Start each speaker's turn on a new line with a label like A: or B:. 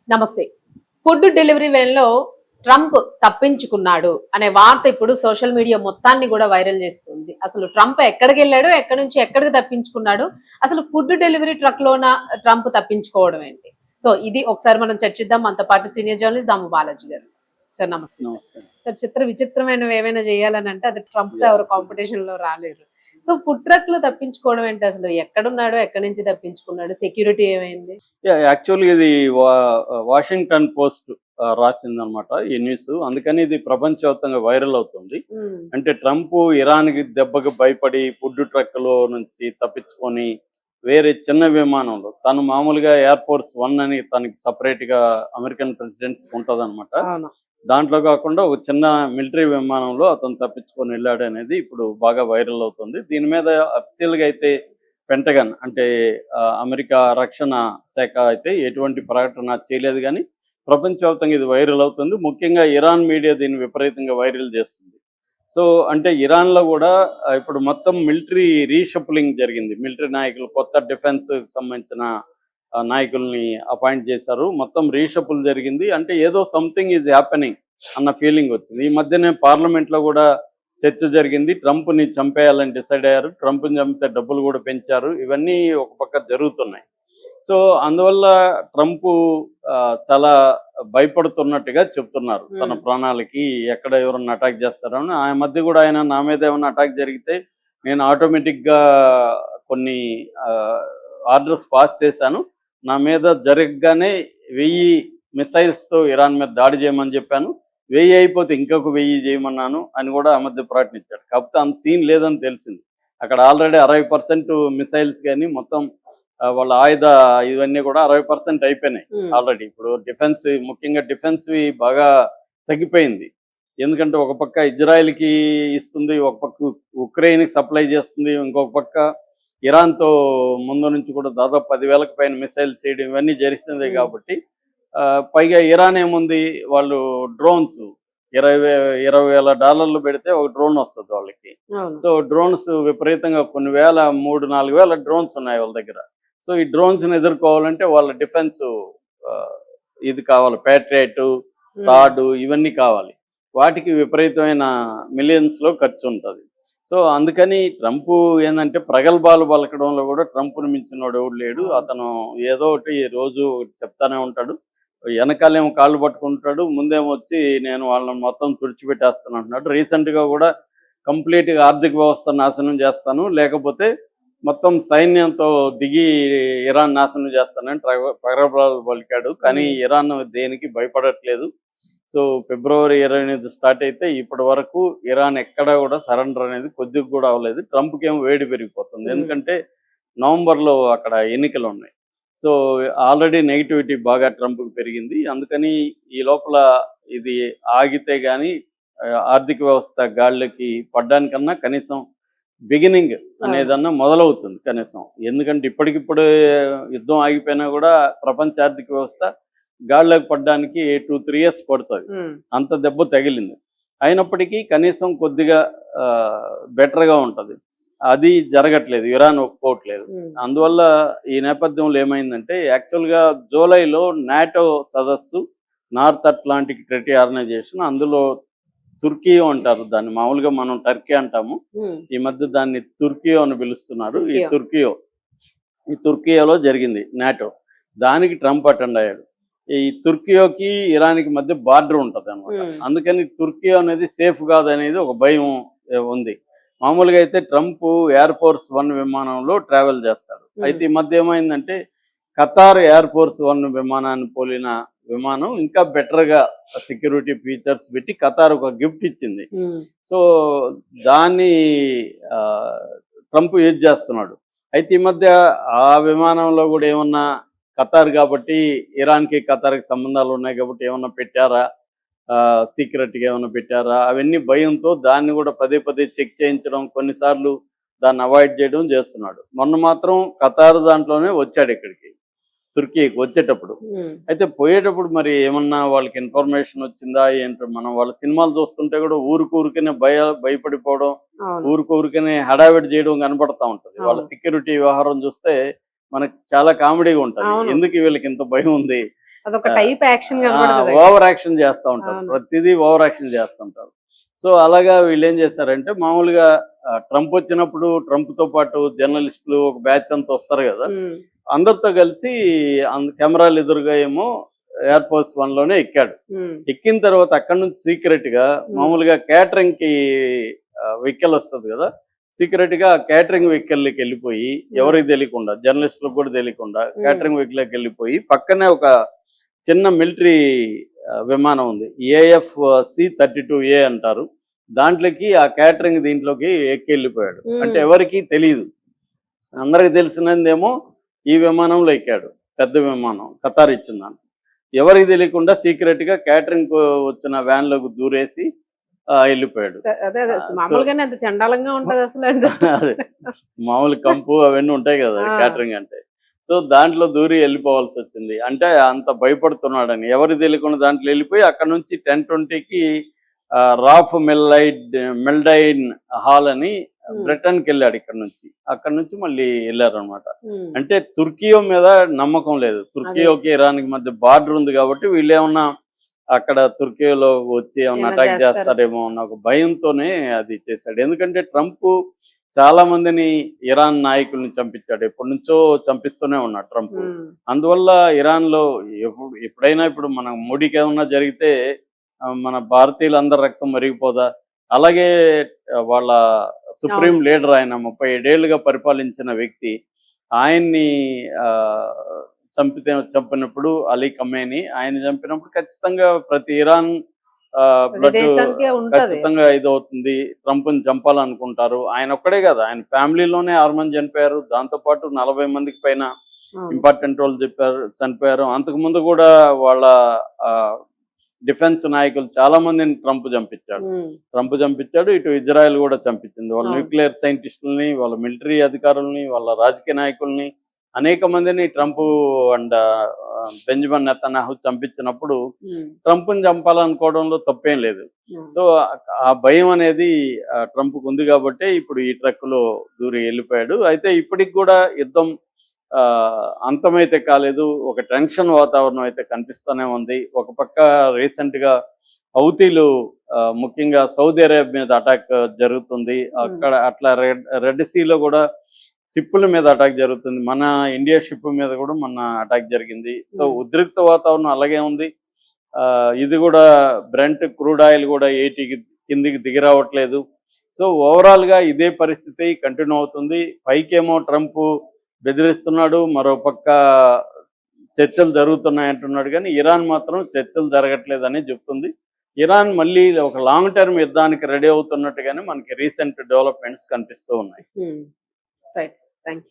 A: నమస్తే. Food delivery వేన్‌లో Trump తప్పించుకున్నాడు అనే వార్త ఇప్పుడు సోషల్ మీడియా మొత్తాన్ని కూడా వైరల్ చేస్తుంది. అసలు ట్రంప్ ఎక్కడికెళ్ళాడు? ఎక్కడి నుంచి ఎక్కడికి తప్పించుకున్నాడు? అసలు ఫుడ్ డెలివరీ ట్రక్‌లోన ట్రంప్ తప్పించుకోవడం ఏంటి? సో, ఇది ఒకసారి మనం చర్చిద్దాం. మనతో పాటు సీనియర్ జర్నలిస్ట్ దాము బాలాజీ గారు. సార్ నమస్తే.
B: నమస్తే.
A: సార్ విచిత్రమైనవి ఏమైనా చేయాలనంటే అది ట్రంప్‌తో
B: యాహ్!
A: ఎవరు కాంపిటీషన్‌లో రాలేరు. సో, ఫుడ్ ట్రక్‌లో తప్పించుకోవడం ఏంటి అసలు? ఎక్కడున్నాడు? ఎక్కడి నుంచి తప్పించుకున్నాడు? సెక్యూరిటీ ఏమైంది?
B: యాక్చువల్‌గా ఇది వాషింగ్టన్ పోస్ట్ రాసిందనమాట ఈ న్యూస్. అందుకని ఇది ప్రపంచవ్యాప్తంగా వైరల్ అవుతుంది.
A: హ్మ్.
B: అంటే ట్రంప్ ఇరాన్‌కి దెబ్బకి భయపడి ఫుడ్ ట్రక్‌లో నుంచి తప్పించుకొని వేరే చిన్న విమానంలో తను మామూలుగా ఎయిర్ ఫోర్స్ 1 అని తనకి సెపరేట్‌గా అమెరికన్ ప్రెసిడెంట్స్‌కి ఉంటదనమాట.
A: అవును.
B: దాంట్లో కాకుండా ఒక చిన్న మిలిటరీ విమానంలో అతను తప్పించుకొని వెళ్ళాడనేది ఇప్పుడు బాగా వైరల్ అవుతుంది. దీని మీద అఫీషియల్‌గా అయితే పెంటగన్ అంటే అమెరికా రక్షణ శాఖ అయితే ఎటువంటి ప్రకటన చేయలేదు గానీ, ప్రపంచవ్యాప్తంగా ఇది వైరల్ అవుతుంది. ముఖ్యంగా ఇరాన్ మీడియా దీన్ని విపరీతంగా వైరల్ చేస్తుంది. సో, అంటే ఇరాన్‌లో గూడా ఇప్పుడు మొత్తం మిలిటరీ రీషఫులింగ్ జరిగింది. మిలిటరీ నాయకులు కొత్త డిఫెన్స్‌కి సంబంధించిన నాయకుల్ని అపాయింట్ చేశారు. మొత్తం రీషఫుల్ జరిగింది. అంటే ఏదో సంథింగ్ ఈజ్ హ్యాపెనింగ్ అన్న ఫీలింగ్ వచ్చింది. ఈ మధ్యనే పార్లమెంట్‌లో గూడా చర్చ జరిగింది. ట్రంప్‌ని చంపేయాలని డిసైడ్ అయ్యారు. ట్రంప్‌ని చంపితే డబ్బులు గూడా పెంచారు. ఇవన్నీ ఒక పక్క జరుగుతున్నాయి. సో, అందువల్ల ట్రంపు చాలా భయపడుతున్నట్టుగా చెప్తున్నారు. తన ప్రాణాలకి ఎక్కడ ఎవరన్నా అటాక్ చేస్తారని. ఆ మధ్య గూడా ఆయన నా మీద ఏమన్నా అటాక్ జరిగితే నేను ఆటోమేటిక్‌గా కొన్ని ఆహ్, ఆర్డర్స్ పాస్ చేశాను. నా మీద జరగగానే 1000 మిసైల్స్‌తో ఇరాన్ మీద దాడి చేయమని చెప్పాను. 1000 అయిపోతే ఇంకొక 1000 చేయమన్నాను అని కూడా ఆ మధ్య ప్రకటించాడు. కాకపోతే అంత సీన్ లేదని తెలిసింది. అక్కడ ఆల్రెడీ 60% మిసైల్స్ గాని మొత్తం వాళ్ళ ఇవన్నీ కూడా 60% అయిపోయినాయి ఆల్రెడీ. ఇప్పుడు ముఖ్యంగా డిఫెన్స్‌వి బాగా తగ్గిపోయింది. ఎందుకంటే ఒక పక్క ఇజ్రాయెల్‌కి ఇస్తుంది. ఒక పక్క ఉక్రెయిన్‌కి సప్లై చేస్తుంది. ఇంకొక పక్క ఇరాన్‌తో ముందు నుంచి కూడా దాదాపు 10,000కి పైన మిసైల్స్ చేయడం ఇవన్నీ జరిగిసిందే కాబట్టి పైగా ఇరాన్ ఏముంది వాళ్ళు డ్రోన్స్ $20,000 పెడితే ఒక డ్రోన్ వస్తుంది వాళ్ళకి. సో డ్రోన్స్ విపరీతంగా కొన్ని వేల 3,000-4,000 డ్రోన్స్ ఉన్నాయి వాళ్ళ దగ్గర. సో ఈ డ్రోన్స్ని ఎదుర్కోవాలంటే వాళ్ళ డిఫెన్స్ ఇది కావాలి, ప్యాట్రియట్, థాడ్ ఇవన్నీ కావాలి. వాటికి విపరీతమైన మిలియన్స్లో ఖర్చు ఉంటుంది. సో అందుకని ట్రంప్ ఏంటంటే ప్రగల్భాలు పలకడంలో కూడా ట్రంప్ను మించినోడు ఎవడు లేడు. అతను ఏదో ఒకటి రోజు చెప్తానే ఉంటాడు. వెనకాలేమో కాళ్ళు పట్టుకుంటాడు, ముందేమో వచ్చి నేను వాళ్ళని మొత్తం తుడిచిపెట్టేస్తాను అంటున్నాడు. రీసెంట్గా కూడా కంప్లీట్గా ఆర్థిక వ్యవస్థ నాశనం చేస్తాను, లేకపోతే మొత్తం సైన్యంతో దిగి ఇరాన్ నాశనం చేస్తానని ప్రగల్భాలు పలికాడు. కానీ ఇరాన్ దేనికి భయపడట్లేదు. సో ఫిబ్రవరి 28 స్టార్ట్ అయితే ఇప్పటి వరకు ఇరాన్ ఎక్కడా కూడా సరెండర్ అనేది కొద్దిగా కూడా అవ్వలేదు. ట్రంప్కి ఏమో వేడి పెరిగిపోతుంది. ఎందుకంటే నవంబర్లో అక్కడ ఎన్నికలు ఉన్నాయి. సో ఆల్రెడీ నెగిటివిటీ బాగా ట్రంప్కి పెరిగింది. అందుకని ఈ లోపల ఇది ఆగితే కానీ ఆర్థిక వ్యవస్థ గాళ్ళకి పడ్డానికన్నా కనీసం బిగినింగ్ అనేదన్నా మొదలవుతుంది కనీసం. ఎందుకంటే ఇప్పటికిప్పుడు యుద్ధం ఆగిపోయినా కూడా ప్రపంచ ఆర్థిక వ్యవస్థ గాళ్ళకి పడ్డానికి 2-3 ఇయర్స్ పడుతుంది. అంత దెబ్బ తగిలింది. అయినప్పటికీ కనీసం కొద్దిగా బెటర్గా ఉంటుంది. అది జరగట్లేదు, ఇరాన్ ఒప్పుకోవట్లేదు. అందువల్ల ఈ నేపథ్యంలో ఏమైందంటే యాక్చువల్గా జూలైలో నాటో సదస్సు, నార్త్ అట్లాంటిక్ ట్రీటీ ఆర్గనైజేషన్, అందులో తుర్కియో అంటారు దాన్ని, మామూలుగా మనం టర్కీ అంటాము. ఈ మధ్య దాన్ని తుర్కియో అని పిలుస్తున్నారు. ఈ తుర్కియోలో జరిగింది నాటో. దానికి ట్రంప్ అటెండ్ అయ్యాడు. ఈ తుర్కియోకి ఇరాన్కి మధ్య బార్డర్ ఉంటుంది అనమాట. అందుకని తుర్కియో అనేది సేఫ్ కాదనేది ఒక భయం ఉంది. మామూలుగా అయితే ట్రంప్ ఎయిర్ ఫోర్స్ 1 విమానంలో ట్రావెల్ చేస్తాడు. అయితే ఈ మధ్య ఏమైందంటే ఖతార్ ఎయిర్ ఫోర్స్ 1 విమానాన్ని పోలిన విమానం ఇంకా బెటర్గా సెక్యూరిటీ ఫీచర్స్ పెట్టి ఖతార్ ఒక గిఫ్ట్ ఇచ్చింది. సో దాన్ని ట్రంప్ యూజ్ చేస్తున్నాడు. అయితే ఈ మధ్య ఆ విమానంలో కూడా ఏమన్నా ఖతార్ కాబట్టి ఇరాన్కి ఖతార్కి సంబంధాలు ఉన్నాయి కాబట్టి ఏమన్నా పెట్టారా, సీక్రెట్గా ఏమైనా పెట్టారా, అవన్నీ భయంతో దాన్ని కూడా పదే పదే చెక్ చేయించడం, కొన్నిసార్లు దాన్ని అవాయిడ్ చేయడం చేస్తున్నాడు. మొన్న మాత్రం ఖతార్ దాంట్లోనే వచ్చాడు ఇక్కడికి, తుర్కీకి వచ్చేటప్పుడు. అయితే పోయేటప్పుడు మరి ఏమన్నా వాళ్ళకి ఇన్ఫర్మేషన్ వచ్చిందా ఏంటో, మనం వాళ్ళ సినిమాలు చూస్తుంటే కూడా ఊరికనే భయపడిపోవడం, ఊరికనే హడావిడి చేయడం కనపడతా ఉంటుంది. వాళ్ళ సెక్యూరిటీ వ్యవహారం చూస్తే మనకు చాలా కామెడీగా ఉంటుంది. ఎందుకు వీళ్ళకి ఇంత భయం ఉంది
A: అదొక టైప్ యాక్షన్ కనబడుతుంది.
B: ఓవర్ యాక్షన్ చేస్తూ ఉంటారు,
A: అవును.
B: ప్రతిదీ ఓవర్ యాక్షన్ చేస్తుంటారు. సో అలాగా వీళ్ళు ఏం చేశారంటే మామూలుగా ట్రంప్ వచ్చినప్పుడు ట్రంప్తో పాటు జర్నలిస్టులు ఒక బ్యాచ్ అంతా వస్తారు కదా, అందరితో కలిసి కెమెరాలు ఎదురుగా ఏమో ఎయిర్ ఫోర్స్ 1లోనే ఎక్కాడు. ఎక్కిన తర్వాత అక్కడ నుంచి సీక్రెట్ గా మామూలుగా క్యాటరింగ్ కి వెహికల్ వస్తుంది కదా, సీక్రెట్ గా క్యాటరింగ్ వెహికల్కి వెళ్ళిపోయి ఎవరికి తెలియకుండా, జర్నలిస్టులకు కూడా తెలియకుండా క్యాటరింగ్ వెహికల్కి వెళ్ళిపోయి పక్కనే ఒక చిన్న మిలిటరీ విమానం ఉంది, AF-C-32A అంటారు, దాంట్లోకి ఆ క్యాటరింగ్ దీంట్లోకి ఎక్కి వెళ్ళిపోయాడు. అంటే ఎవరికి తెలియదు, అందరికి తెలిసినదేమో ఈ విమానంలో ఎక్కాడు, పెద్ద విమానం ఖతార్ ఇచ్చిందాన్ని. ఎవరికి తెలియకుండా సీక్రెట్ గా క్యాటరింగ్ వచ్చిన వ్యాన్ లోకి దూరేసి వెళ్ళిపోయాడు.
A: మామూలుగానే అంత చండాలంగా ఉంటది అసలు.
B: అదే మామూలు కంపు అవన్నీ ఉంటాయి కదా క్యాటరింగ్ అంటే. సో దాంట్లో దూరి వెళ్ళిపోవాల్సి వచ్చింది. అంటే అంత భయపడుతున్నాడని ఎవరికి తెలియకుండా దాంట్లో వెళ్ళిపోయి అక్కడ నుంచి 10:20కి రాఫ్ మెల్డైన్ హాల్ అని బ్రిటన్కి వెళ్ళాడు. అక్కడ నుంచి మళ్ళీ వెళ్ళారు అనమాట. అంటే తుర్కియో మీద నమ్మకం లేదు, తుర్కియోకి ఇరాన్కి మధ్య బార్డర్ ఉంది కాబట్టి వీళ్ళు ఏమన్నా అక్కడ తుర్కియోలో వచ్చి ఏమన్నా అటాక్ చేస్తారేమో అన్న ఒక భయంతోనే అది చేశాడు. ఎందుకంటే ట్రంప్ చాలా మందిని ఇరాన్ నాయకుల్ని చంపించాడు, ఎప్పటి నుంచో చంపిస్తూనే ఉన్నాడు ట్రంప్. అందువల్ల ఇరాన్ లో ఎప్పుడైనా ఇప్పుడు మన మోడీకి ఏమన్నా జరిగితే మన భారతీయులందరి రక్తం మరిగిపోదా, అలాగే వాళ్ళ సుప్రీం లీడర్ ఆయన 37 ఏళ్లుగా పరిపాలించిన వ్యక్తి, ఆయన్ని చంపినప్పుడు అలీ ఖమేని ఆయన చంపినప్పుడు ఖచ్చితంగా ప్రతి ఇరాన్ బ్లడ్ ఖచ్చితంగా ఇదవుతుంది, ట్రంప్ని చంపాలనుకుంటారు. ఆయన ఒక్కడే కదా, ఆయన ఫ్యామిలీలోనే 6 మంది చనిపోయారు, దాంతోపాటు 40 మందికి పైన ఇంపార్టెంట్ రోల్ చనిపోయారు. అంతకుముందు కూడా వాళ్ళ డిఫెన్స్ నాయకులు చాలా మందిని ట్రంప్ చంపించాడు. ఇటు ఇజ్రాయెల్ కూడా చంపించింది, వాళ్ళ న్యూక్లియర్ సైంటిస్టులని, వాళ్ళ మిలిటరీ అధికారులని, వాళ్ళ రాజకీయ నాయకుల్ని, అనేక మందిని ట్రంప్ అండ్ బెంజమిన్ నెతన్యాహు చంపించినప్పుడు ట్రంప్ని చంపాలనుకోవడంలో తప్పేం లేదు. సో ఆ భయం అనేది ట్రంప్కు ఉంది కాబట్టి ఇప్పుడు ఈ ట్రక్కులో దూరి వెళ్ళిపోయాడు. అయితే ఇప్పటికి కూడా యుద్ధం అంతమైతే కాలేదు, ఒక టెన్షన్ వాతావరణం అయితే కనిపిస్తూనే ఉంది. ఒక పక్క రీసెంట్ గా హౌతీలు ముఖ్యంగా సౌదీ అరేబియా మీద అటాక్ జరుగుతుంది, అక్కడ అట్లా రెడ్ సీలో కూడా షిప్పుల మీద అటాక్ జరుగుతుంది, మన ఇండియా షిప్ మీద కూడా మొన్న అటాక్ జరిగింది. సో ఉద్రిక్త వాతావరణం అలాగే ఉంది. ఇది కూడా బ్రెంట్ క్రూడ్ ఆయిల్ కూడా 80 కిందికి దిగి రావట్లేదు. సో ఓవరాల్ గా ఇదే పరిస్థితి కంటిన్యూ అవుతుంది. పైకేమో ట్రంప్ బెదిరిస్తున్నాడు, మరో పక్క చర్చలు జరుగుతున్నాయి అంటున్నాడు, కానీ ఇరాన్ మాత్రం చర్చలు జరగట్లేదని చెప్తుంది. ఇరాన్ మళ్ళీ ఒక లాంగ్ టర్మ్ యుద్ధానికి రెడీ అవుతున్నట్టుగానే మనకి రీసెంట్ డెవలప్మెంట్స్ కనిపిస్తూ ఉన్నాయి.
A: Right, thank you.